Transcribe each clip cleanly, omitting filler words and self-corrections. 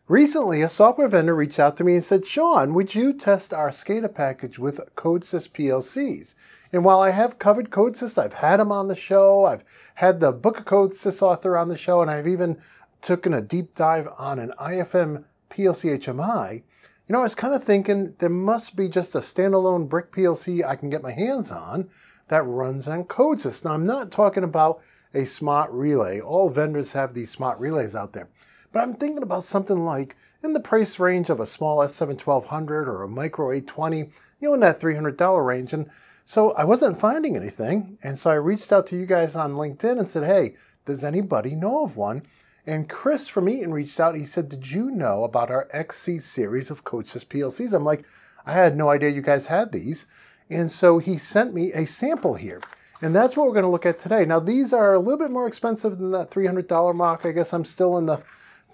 Recently, a software vendor reached out to me and said, Shawn, would you test our SCADA package with Codesys PLCs? And while I have covered Codesys, I've had them on the show, I've had the Book of Codesys author on the show, and I've even taken a deep dive on an IFM PLC HMI. You know, I was kind of thinking there must be just a standalone brick PLC I can get my hands on that runs on Codesys. Now, I'm not talking about a smart relay. All vendors have these smart relays out there. But I'm thinking about something like in the price range of a small S7 1200 or a micro 820, in that $300 range. And so I wasn't finding anything. And so I reached out to you guys on LinkedIn and said, hey, does anybody know of one? And Chris from Eaton reached out. He said, did you know about our XC series of Codesys PLCs? I'm like, I had no idea you guys had these. And so he sent me a sample here. And that's what we're going to look at today. Now, these are a little bit more expensive than that $300 mark. I guess I'm still in the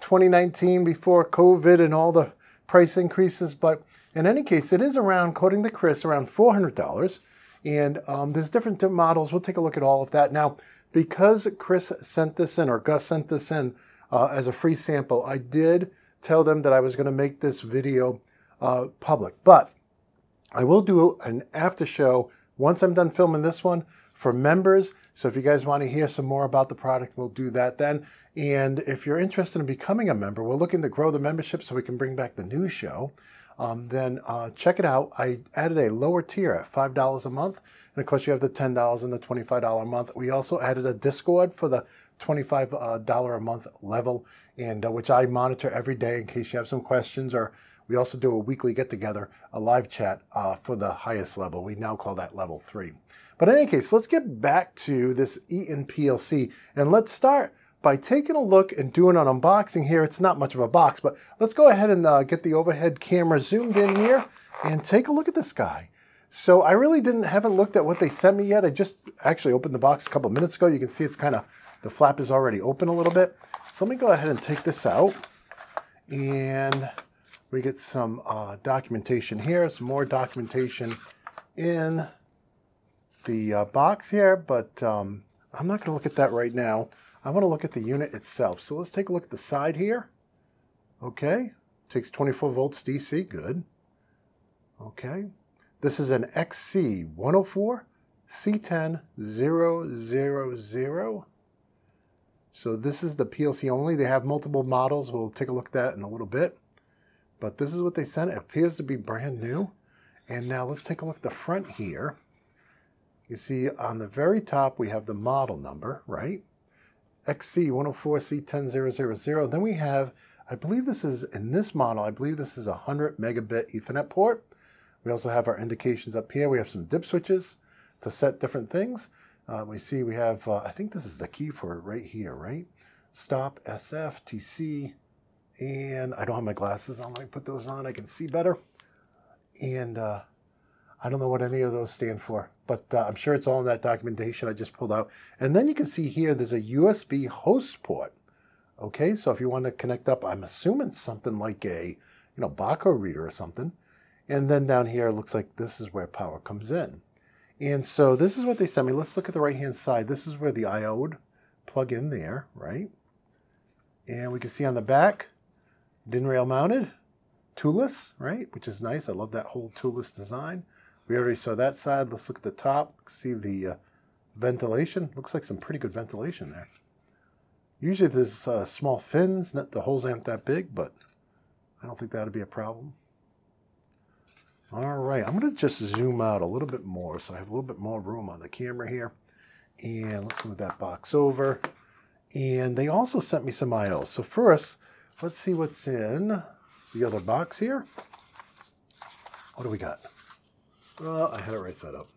2019 before COVID and all the price increases. But in any case, it is around, according to Chris, around $400. And there's different models. We'll take a look at all of that. Now, because Chris sent this in, or Gus sent this in as a free sample, I did tell them that I was going to make this video public. But I will do an after show once I'm done filming this one for members. So if you guys want to hear some more about the product, we'll do that then. And if you're interested in becoming a member, we're looking to grow the membership so we can bring back the news show. Then check it out. I added a lower tier at $5 a month. And of course, you have the $10 and the $25 a month. We also added a Discord for the $25 a month level, and which I monitor every day in case you have some questions. Or we also do a weekly get-together, a live chat for the highest level. We now call that level 3. But in any case, let's get back to this Eaton PLC. And let's start by taking a look and doing an unboxing here. It's not much of a box, but let's go ahead and get the overhead camera zoomed in here and take a look at this guy. So I really haven't looked at what they sent me yet. I just actually opened the box a couple minutes ago. You can see it's kind of, the flap is already open a little bit. So let me go ahead and take this out. And we get some documentation here, some more documentation in the box here, but I'm not going to look at that right now. I want to look at the unit itself. So let's take a look at the side here. Okay, takes 24 volts DC, good. Okay, this is an XC 104 C10000. So this is the PLC only. They have multiple models. We'll take a look at that in a little bit. But this is what they sent. It appears to be brand new. And now let's take a look at the front here. You see on the very top, we have the model number, right? XC 104 C10000. Then we have, I believe this is, in this model, I believe this is a 100 megabit Ethernet port. We also have our indications up here. We have some dip switches to set different things. We see we have, I think this is the key for it right here, right? Stop, SF, TC, and I don't have my glasses on. Let me put those on. I can see better. And I don't know what any of those stand for, but I'm sure it's all in that documentation I just pulled out. And then you can see here, there's a USB host port. Okay, so if you want to connect up, I'm assuming something like a, barcode reader or something. And then down here, it looks like this is where power comes in. And so this is what they sent me. Let's look at the right-hand side. This is where the I/O would plug in there, right? And we can see on the back, DIN rail mounted, toolless, right? Which is nice. I love that whole toolless design. We already saw that side. Let's look at the top. See the ventilation. Looks like some pretty good ventilation there. Usually there's small fins. The holes aren't that big, but I don't think that would be a problem. All right, I'm going to just zoom out a little bit more so I have a little bit more room on the camera here. And let's move that box over. And they also sent me some I/O. So first, let's see what's in the other box here. What do we got? Well, I had it right side up.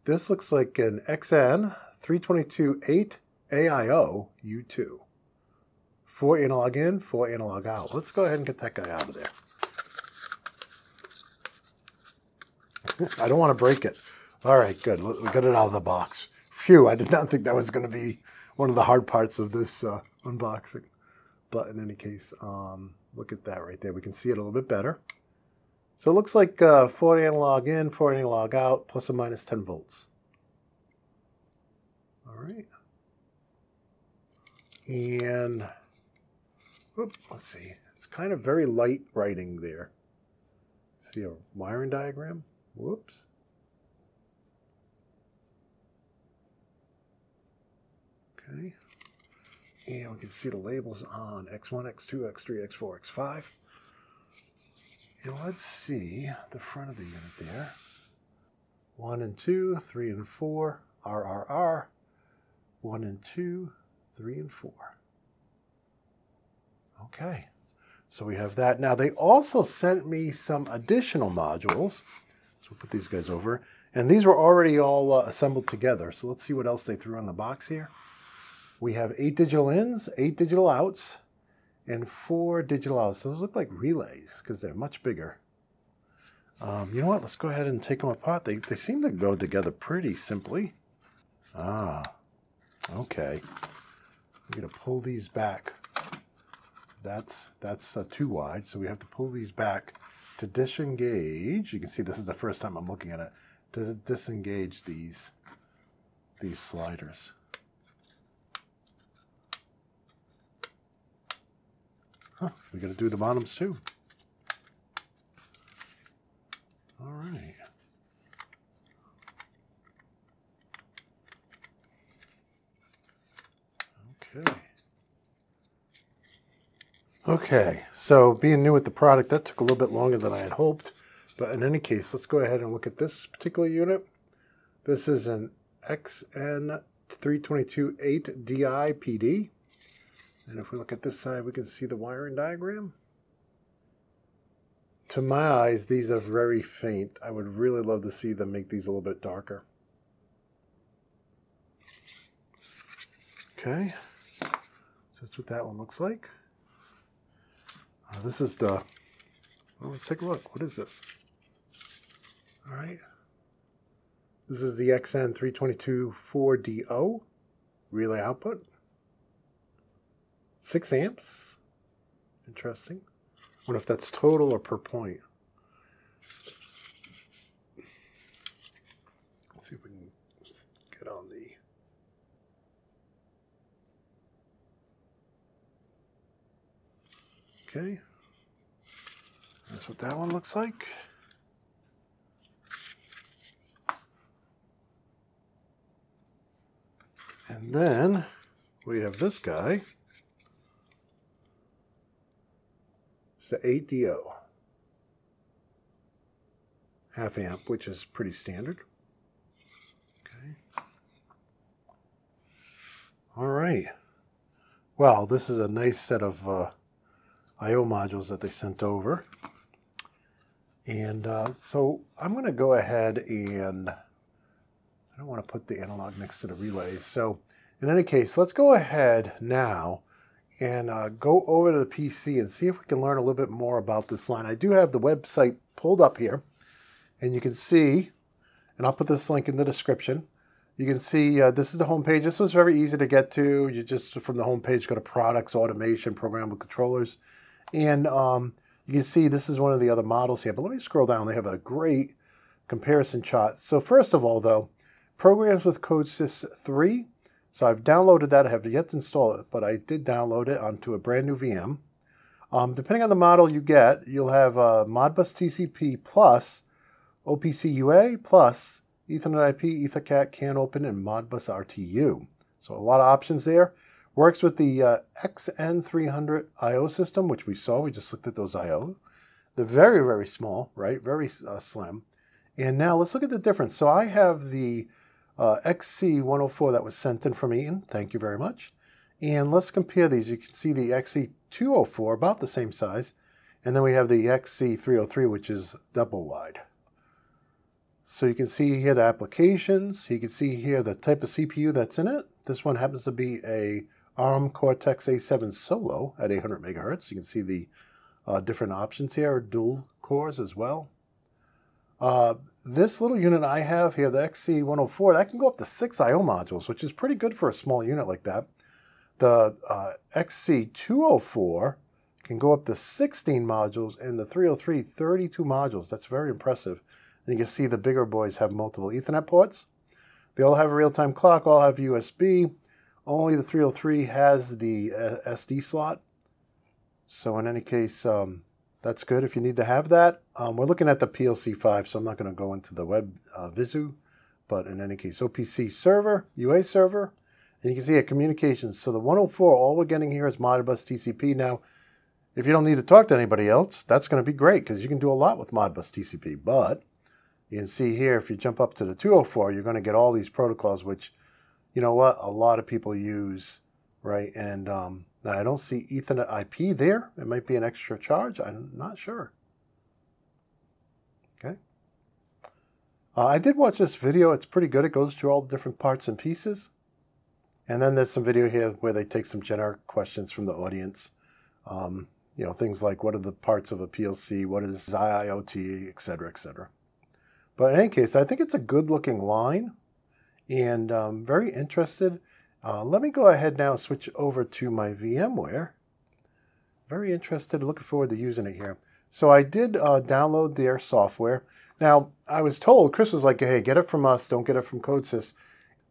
This looks like an XN3228 AIO U2. 4 analog in, 4 analog out. Let's go ahead and get that guy out of there. I don't want to break it. All right, good. We got it out of the box. Phew, I did not think that was going to be one of the hard parts of this unboxing. But in any case, look at that right there. We can see it a little bit better. So it looks like 4 analog in, 4 analog out, plus or minus 10 volts. All right. And let's see. It's kind of very light writing there. See a wiring diagram? Whoops. Okay. And we can see the labels on X1, X2, X3, X4, X5. And let's see the front of the unit there. 1 and 2, 3 and 4, RRR. 1 and 2, 3 and 4. Okay, so we have that. Now they also sent me some additional modules. So we'll put these guys over. And these were already all assembled together. So let's see what else they threw in the box here. We have 8 digital ins, 8 digital outs, and 4 digital outs. Those look like relays because they're much bigger. You know what? Let's go ahead and take them apart. They seem to go together pretty simply. Ah, okay. We're going to pull these back. That's too wide, so we have to pull these back to disengage. You can see this is the first time I'm looking at it. To disengage these sliders. Huh, we got to do the bottoms too. All right. Okay. Okay, so being new with the product, that took a little bit longer than I had hoped. But in any case, let's go ahead and look at this particular unit. This is an XN322-8DI PD. And if we look at this side, we can see the wiring diagram. To my eyes, these are very faint. I would really love to see them make these a little bit darker. Okay, so that's what that one looks like. This is the, well, let's take a look. What is this? All right. This is the XN322-4DO relay output. 6 amps. Interesting. I wonder if that's total or per point. Let's see if we can get on the... Okay. That's what that one looks like. And then we have this guy. It's the 8DO. Half amp, which is pretty standard. Okay. All right. Well, this is a nice set of I/O modules that they sent over. And so I'm going to go ahead and I don't want to put the analog next to the relays. So in any case, let's go ahead now and go over to the PC and see if we can learn a little bit more about this line. I do have the website pulled up here, and you can see, and I'll put this link in the description. You can see this is the home page. This was very easy to get to. You just, from the home page, go to products, automation, programmable controllers. And you can see this is one of the other models here. But let me scroll down. They have a great comparison chart. So first of all, though, programs with Codesys 3. So I've downloaded that. I have yet to install it, but I did download it onto a brand new VM. Depending on the model you get, you'll have Modbus TCP plus, OPC UA plus, Ethernet IP, EtherCAT, CAN Open, and Modbus RTU. So a lot of options there. Works with the XN300 I/O system, which we saw. We just looked at those I/O. They're very, very small, right? Very slim. And now let's look at the difference. So I have the XC104 that was sent in from Eaton. Thank you very much. And let's compare these. You can see the XC204, about the same size. And then we have the XC303, which is double wide. So you can see here the applications. You can see here the type of CPU that's in it. This one happens to be a ARM Cortex-A7 Solo at 800 megahertz. You can see the different options here, dual cores as well. This little unit I have here, the XC104, that can go up to 6 I/O modules, which is pretty good for a small unit like that. The XC204 can go up to 16 modules, and the 303, 32 modules. That's very impressive. And you can see the bigger boys have multiple Ethernet ports. They all have a real-time clock, all have USB. Only the 303 has the SD slot. So in any case, that's good if you need to have that. We're looking at the PLC 5, so I'm not going to go into the web Visu. But in any case, OPC server, UA server, and you can see it communications. So the 104, all we're getting here is Modbus TCP. Now, if you don't need to talk to anybody else, that's going to be great because you can do a lot with Modbus TCP. But you can see here, if you jump up to the 204, you're going to get all these protocols, which, you know what, a lot of people use, right? And now I don't see Ethernet IP there. It might be an extra charge. I'm not sure. Okay. I did watch this video. It's pretty good. It goes through all the different parts and pieces. And then there's some video here where they take some generic questions from the audience. You know, things like what are the parts of a PLC, what is IIoT, et cetera, et cetera. But in any case, I think it's a good looking line and very interested. Let me go ahead now and switch over to my VMware. Very interested, looking forward to using it here. So I did download their software. Now, I was told, Chris was like, hey, get it from us, don't get it from Codesys,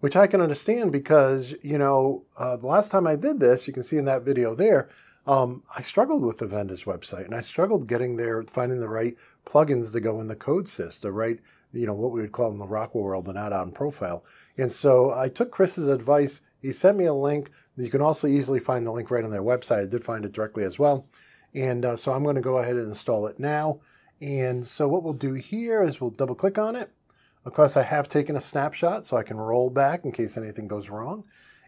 which I can understand because, you know, the last time I did this, you can see in that video there, I struggled with the vendor's website and I struggled getting there, finding the right plugins to go in the Codesys, the right, you know, what we would call in the Rockwell world, an add-on profile. And so I took Chris's advice. He sent me a link. You can also easily find the link right on their website. I did find it directly as well. And so I'm going to go ahead and install it now. And so what we'll do here is we'll double click on it. Of course, I have taken a snapshot so I can roll back in case anything goes wrong.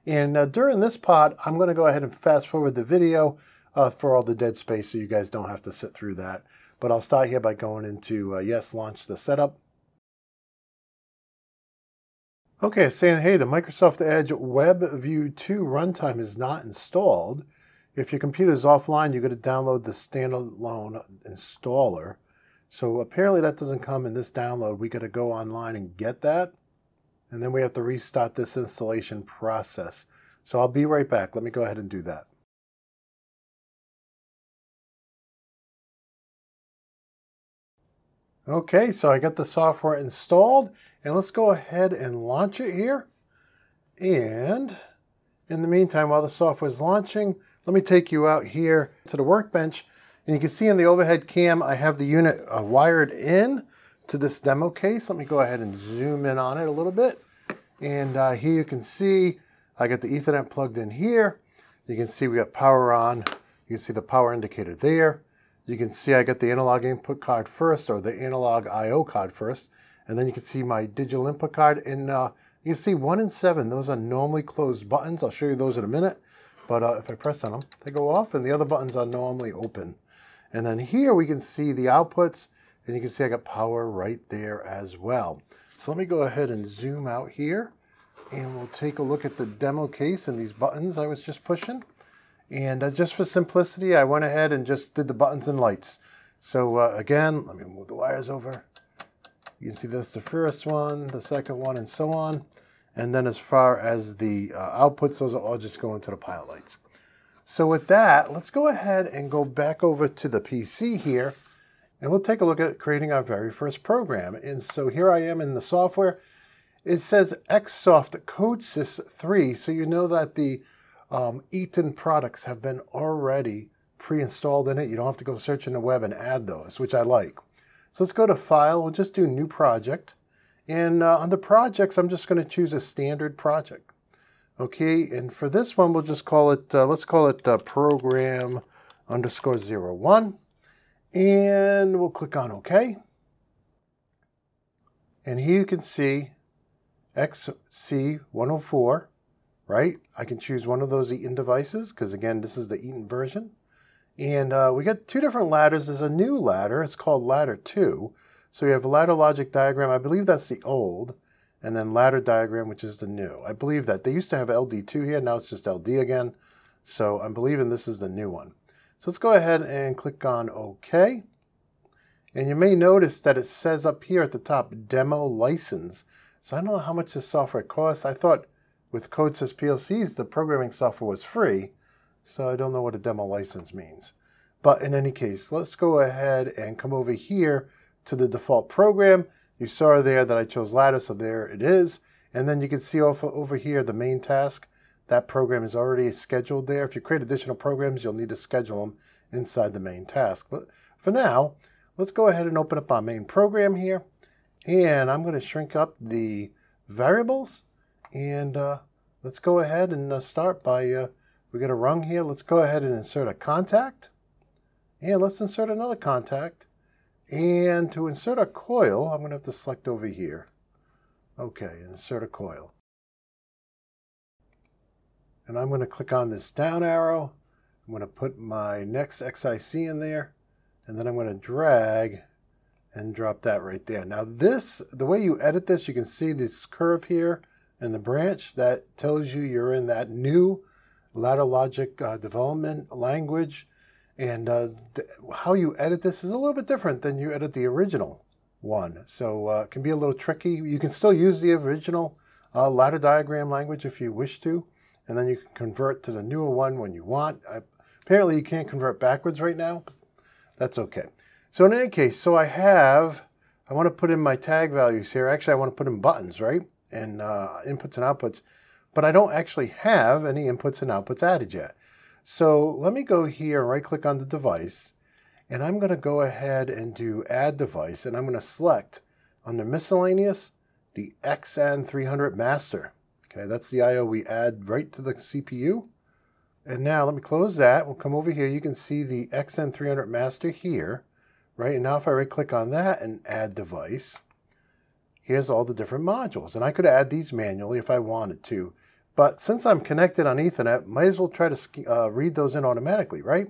And during this part, I'm going to go ahead and fast forward the video for all the dead space so you guys don't have to sit through that. But I'll start here by going into, yes, launch the setup. Okay, saying, hey, the Microsoft Edge WebView 2 runtime is not installed. If your computer is offline, you're going to download the standalone installer. So apparently that doesn't come in this download. We got to go online and get that. And then we have to restart this installation process. So I'll be right back. Let me go ahead and do that. Okay, so I got the software installed. And let's go ahead and launch it here. And in the meantime, while the software is launching, let me take you out here to the workbench. And you can see in the overhead cam, I have the unit wired in to this demo case. Let me go ahead and zoom in on it a little bit. And here you can see, I got the Ethernet plugged in here. You can see we got power on. You can see the power indicator there. You can see I got the analog input card first, or the analog I/O card first. And then you can see my digital input card. And you can see 1 and 7, those are normally closed buttons. I'll show you those in a minute. But if I press on them, they go off, and the other buttons are normally open. And then here we can see the outputs, and you can see I got power right there as well. So let me go ahead and zoom out here, and we'll take a look at the demo case and these buttons I was just pushing. And just for simplicity, I went ahead and just did the buttons and lights. So again, let me move the wires over. You can see that's the first one, the second one, and so on. And then as far as the outputs, those are all just going to the pilot lights. So with that, let's go ahead and go back over to the PC here, and we'll take a look at creating our very first program. And so here I am in the software. It says Xsoft Codesys 3, so you know that the Eaton products have been already pre-installed in it. You don't have to go search in the web and add those, which I like. So let's go to File. We'll just do New Project. And under Projects, I'm just going to choose a standard project. Okay, and for this one, we'll just call it, let's call it program _ 01. And we'll click on OK. And here you can see XC 104, right? I can choose one of those Eaton devices because, again, this is the Eaton version. And we got 2 different ladders. There's a new ladder. It's called ladder 2. So you have a ladder logic diagram. I believe that's the old. And then ladder diagram, which is the new. I believe that. They used to have LD2 here. Now it's just LD again. So I'm believing this is the new one. So let's go ahead and click on OK. And you may notice that it says up here at the top, Demo License. So I don't know how much this software costs. I thought with Codesys PLCs, the programming software was free. So I don't know what a demo license means. But in any case, let's go ahead and come over here to the default program. You saw there that I chose ladder, so there it is. And then you can see over here the main task. That program is already scheduled there. If you create additional programs, you'll need to schedule them inside the main task. But for now, let's go ahead and open up our main program here. And I'm going to shrink up the variables. And let's go ahead and start by, we got a rung here. Let's go ahead and insert a contact. And let's insert another contact. And to insert a coil, I'm going to have to select over here. Okay, insert a coil. And I'm going to click on this down arrow. I'm going to put my next XIC in there. And then I'm going to drag and drop that right there. Now this, the way you edit this, you can see this curve here in the branch. That tells you you're in that new ladder logic development language. And how you edit this is a little bit different than you edit the original one. So it can be a little tricky. You can still use the original ladder diagram language if you wish to. And then you can convert to the newer one when you want. Apparently you can't convert backwards right now. That's okay. So in any case, so I want to put in my tag values here. Actually, I want to put in buttons, right? And inputs and outputs. But I don't actually have any inputs and outputs added yet. So let me go here and right click on the device. And I'm going to go ahead and do add device. And I'm going to select under miscellaneous the XN300 master. Okay, that's the I/O we add right to the CPU. And now let me close that. We'll come over here. You can see the XN300 master here, right? And now if I right click on that and add device, here's all the different modules. And I could add these manually if I wanted to. But since I'm connected on Ethernet, might as well try to read those in automatically, right?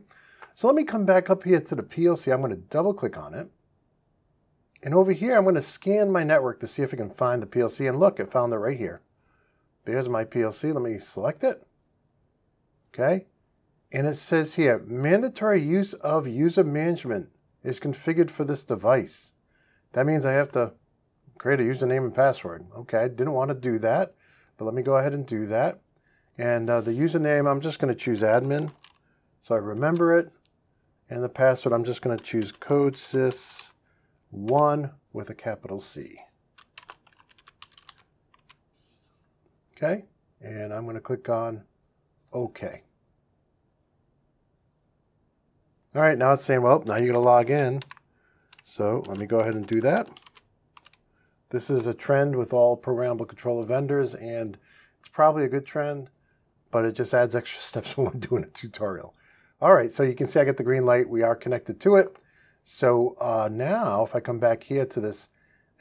So let me come back up here to the PLC. I'm going to double click on it. And over here, I'm going to scan my network to see if I can find the PLC. And look, it found it right here. There's my PLC. Let me select it. Okay. And it says here, mandatory use of user management is configured for this device. That means I have to create a username and password. Okay, I didn't want to do that, but let me go ahead and do that. And the username, I'm just going to choose admin, so I remember it. And the password, I'm just going to choose Codesys1 with a capital C. Okay, and I'm going to click on OK. All right, now it's saying, well, now you're going to log in. So let me go ahead and do that. This is a trend with all programmable controller vendors, and it's probably a good trend, but it just adds extra steps when we're doing a tutorial. All right, so you can see I get the green light. We are connected to it. So now if I come back here to this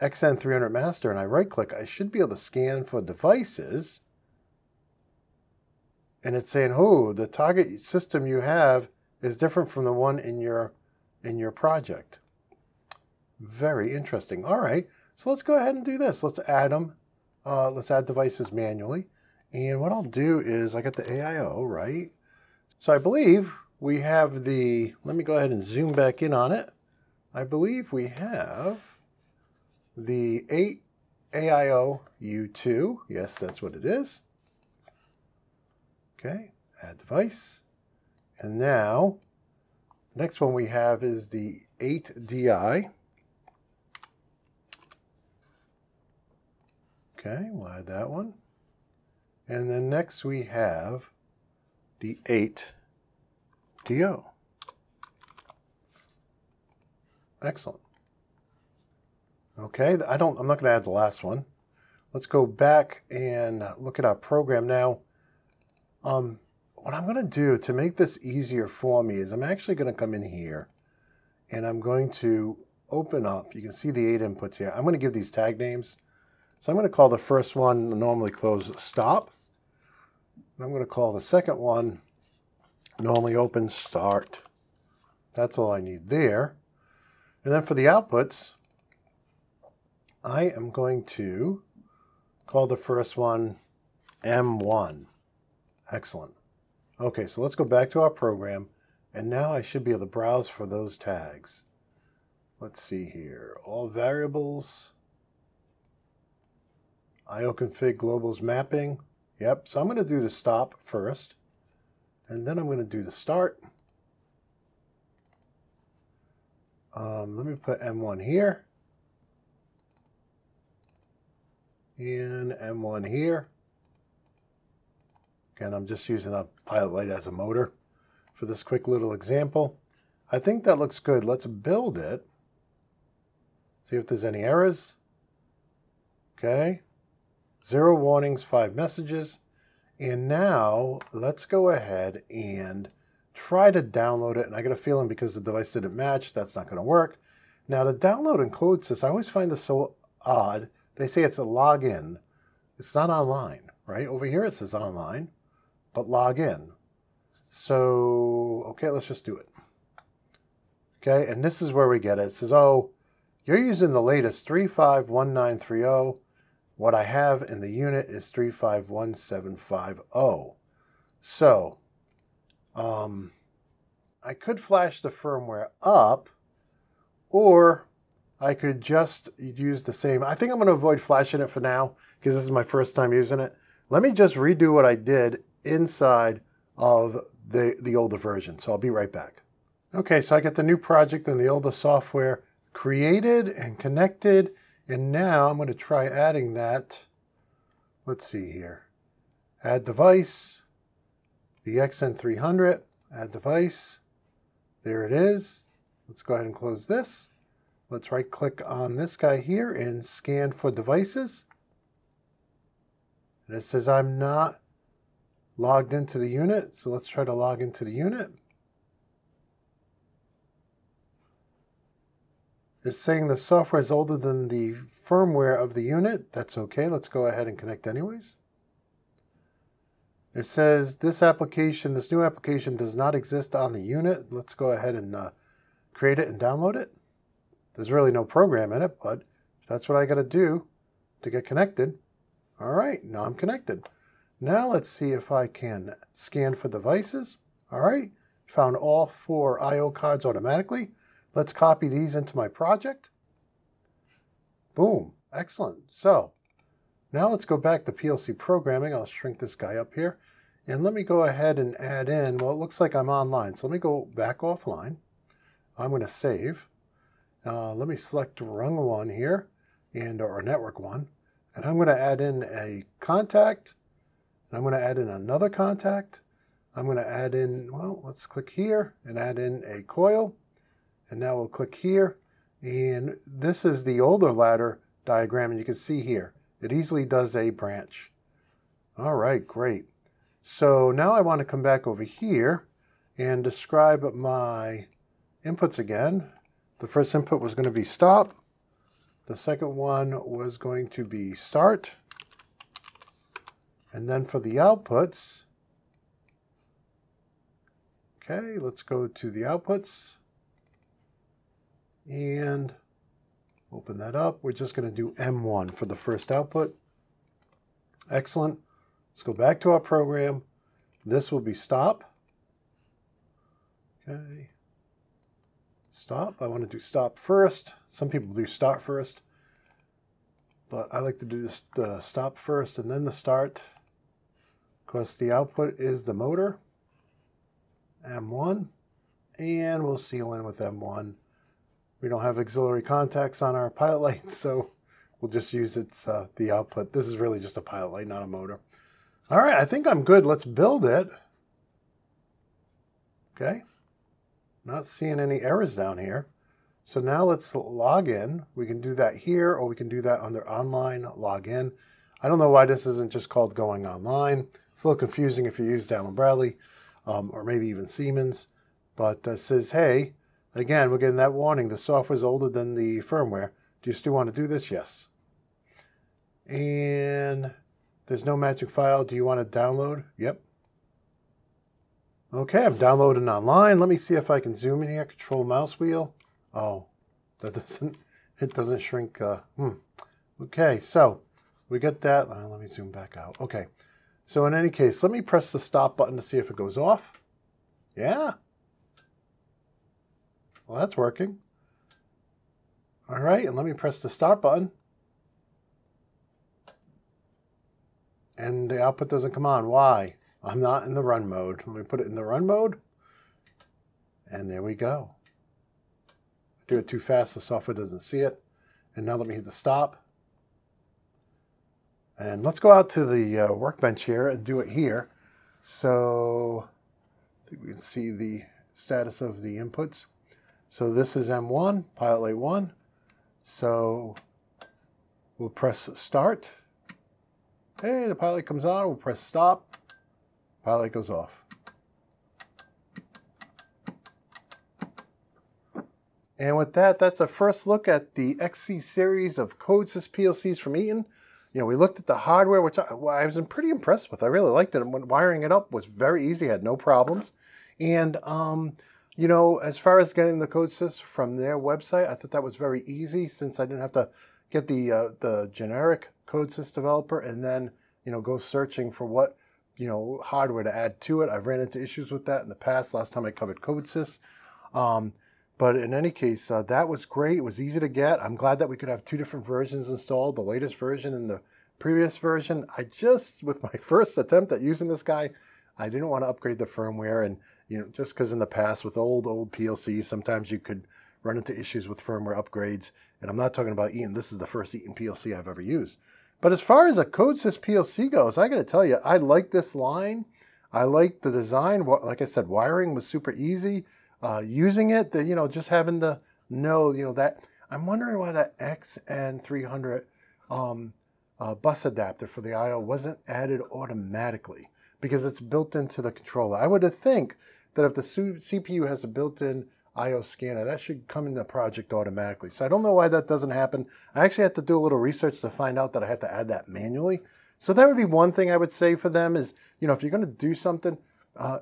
XN300 master and I right click, I should be able to scan for devices. And it's saying, oh, the target system you have is different from the one in your project. Very interesting. All right, so let's go ahead and do this. Let's add them. Let's add devices manually. And what I'll do is I got the AIO, right? So I believe we have the, let me go ahead and zoom back in on it. I believe we have the 8 AIO U2. Yes, that's what it is. Okay, add device. And now, the next one we have is the 8DI. Okay, we'll add that one. And then next we have the 8DO. Excellent. Okay, I'm not going to add the last one. Let's go back and look at our program now. What I'm going to do to make this easier for me is I'm actually going to come in here and I'm going to open up. You can see the 8 inputs here. I'm going to give these tag names. So I'm going to call the first one, normally close stop. And I'm going to call the second one, normally open start. That's all I need there. And then for the outputs, I am going to call the first one M1. Excellent. Okay, so let's go back to our program, and now I should be able to browse for those tags. Let's see here. All variables. IO config globals mapping. Yep, so I'm going to do the stop first, and then I'm going to do the start. Let me put M1 here, and M1 here. Again, I'm just using a pilot light as a motor for this quick little example. I think that looks good. Let's build it. See if there's any errors. Okay. 0 warnings, 5 messages. And now let's go ahead and try to download it. And I got a feeling because the device didn't match, that's not going to work. Now to download in Codesys, I always find this so odd. They say it's a login. It's not online, right? Over here it says online, but log in. So, okay, let's just do it. Okay, and this is where we get it. It says, oh, you're using the latest 351930. What I have in the unit is 351750. So, I could flash the firmware up, or I could just use the same. I think I'm going to avoid flashing it for now because this is my first time using it. Let me just redo what I did inside of the older version. So I'll be right back. Okay, so I got the new project and the older software created and connected. And now I'm going to try adding that. Let's see here. Add device, the XN300, add device. There it is. Let's go ahead and close this. Let's right click on this guy here and scan for devices. And it says I'm not logged into the unit. So let's try to log into the unit. It's saying the software is older than the firmware of the unit. That's okay. Let's go ahead and connect anyways. It says this new application does not exist on the unit. Let's go ahead and create it and download it. There's really no program in it, but that's what I got to do to get connected. All right, now I'm connected. Now let's see if I can scan for devices. All right, found all 4 I/O cards automatically. Let's copy these into my project. Boom, excellent. So now let's go back to PLC programming. I'll shrink this guy up here. And let me go ahead and add in, well, it looks like I'm online. So let me go back offline. I'm going to save. Let me select rung 1 here, or network 1. And I'm going to add in a contact. And I'm going to add in another contact. I'm going to add in, well, let's click here and add in a coil. And now we'll click here, and this is the older ladder diagram, and you can see here, it easily does a branch. All right, great. So now I want to come back over here and describe my inputs again. The first input was going to be stop. The second one was going to be start. And then for the outputs, okay, let's go to the outputs. And open that up. We're just going to do M1 for the first output. Excellent. Let's go back to our program. This will be stop. Okay. Stop. I want to do stop first. Some people do start first, but I like to do this stop first and then the start, because the output is the motor. M1, and we'll seal in with M1. We don't have auxiliary contacts on our pilot light, so we'll just use the output. This is really just a pilot light, not a motor. All right, I think I'm good. Let's build it. Okay. Not seeing any errors down here. So now let's log in. We can do that here, or we can do that under online login. I don't know why this isn't just called going online. It's a little confusing if you use Allen Bradley, or maybe even Siemens. But it says, hey, again, we're getting that warning. The software is older than the firmware. Do you still want to do this? Yes. And there's no matching file. Do you want to download? Yep. Okay, I'm downloading online. Let me see if I can zoom in here. Control mouse wheel. Oh, it doesn't shrink. Okay, so we get that. Let me zoom back out. Okay, so in any case, let me press the stop button to see if it goes off. Yeah. Well, that's working. All right, and let me press the start button. And the output doesn't come on. Why? I'm not in the run mode. Let me put it in the run mode. And there we go. Do it too fast, the software doesn't see it. And now let me hit the stop. And let's go out to the workbench here and do it here. So I think we can see the status of the inputs. So this is M1, pilot light 1. So we'll press start. Hey, the pilot light comes on. We'll press stop. Pilot light goes off. And with that, that's a first look at the XC series of Codesys PLCs from Eaton. You know, we looked at the hardware, which I was pretty impressed with. I really liked it. And wiring it up was very easy, had no problems. And, you know, as far as getting the Codesys from their website, I thought that was very easy since I didn't have to get the generic Codesys developer and then, you know, go searching for what, you know, hardware to add to it. I've ran into issues with that in the past, last time I covered Codesys. But in any case, that was great. It was easy to get. I'm glad that we could have two different versions installed, the latest version and the previous version. With my first attempt at using this guy, I didn't want to upgrade the firmware. And, you know, just because in the past with old PLCs, sometimes you could run into issues with firmware upgrades. And I'm not talking about Eaton. This is the first Eaton PLC I've ever used. But as far as a Codesys PLC goes, I got to tell you, I like this line. I like the design. Like I said, wiring was super easy. Using it, you know, just having to know, you know, that I'm wondering why that XN300 bus adapter for the I/O wasn't added automatically, because it's built into the controller. I would think that if the CPU has a built-in I/O scanner, that should come in the project automatically. So I don't know why that doesn't happen. I actually had to do a little research to find out that I had to add that manually. So that would be one thing I would say for them is, you know, if you're going to do something,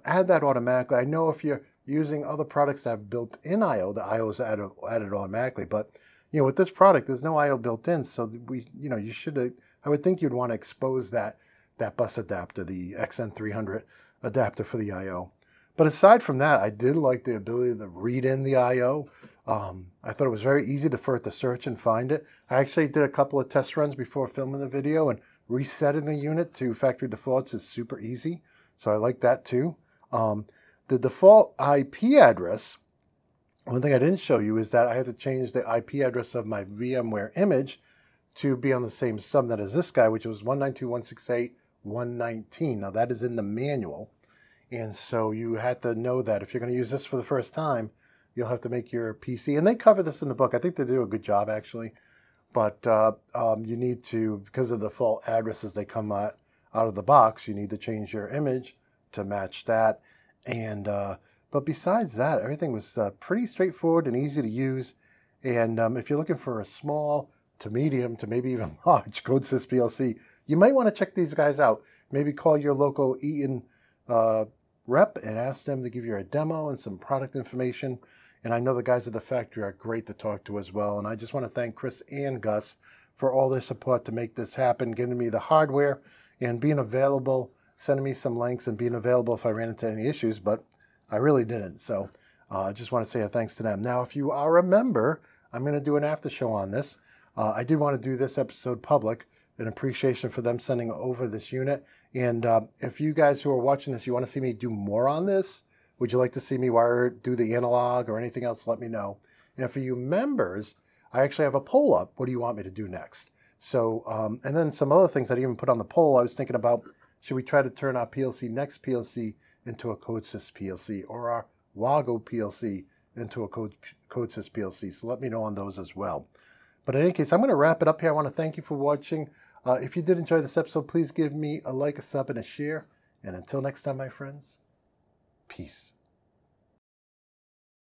add that automatically. I know if you're using other products that have built-in I/O, the I/O is added automatically. But, you know, with this product, there's no I/O built in. So you know, you should, I would think you'd want to expose that bus adapter, the XN300 adapter for the I/O. But aside from that, I did like the ability to read in the I/O. I thought it was very easy for it to search and find it. I actually did a couple of test runs before filming the video, and resetting the unit to factory defaults is super easy. So I like that too. The default IP address, one thing I didn't show you is that I had to change the IP address of my VMware image to be on the same subnet as this guy, which was 192.168.119. Now that is in the manual. And so you had to know that if you're going to use this for the first time, you'll have to make your PC. And they cover this in the book. I think they do a good job, actually. But you need to, because of the default addresses they come out of the box, you need to change your image to match that. And but besides that, everything was pretty straightforward and easy to use. And if you're looking for a small to medium to maybe even large Codesys PLC, you might want to check these guys out. Maybe call your local Eaton rep and ask them to give you a demo and some product information. And I know the guys at the factory are great to talk to as well. And I just want to thank Chris and Gus for all their support to make this happen, giving me the hardware and being available, sending me some links and being available if I ran into any issues, but I really didn't. So I just want to say a thanks to them. Now, if you are a member, I'm going to do an after show on this. I did want to do this episode public in appreciation for them sending over this unit. And if you guys who are watching this, you want to see me do more on this, would you like to see me do the analog or anything else, let me know. And for you members, I actually have a poll up. What do you want me to do next? So, and then some other ththings I didn't even put on the poll. I was thinking about, should we try to turn our next PLC into a Codesys PLC, or our Wago PLC into a Codesys PLC? So let me know on those as well. But in any case, I'm going to wrap it up here. I want to thank you for watching. If you did enjoy this episode, please give me a like, a sub, and a share. And until next time, my friends, peace.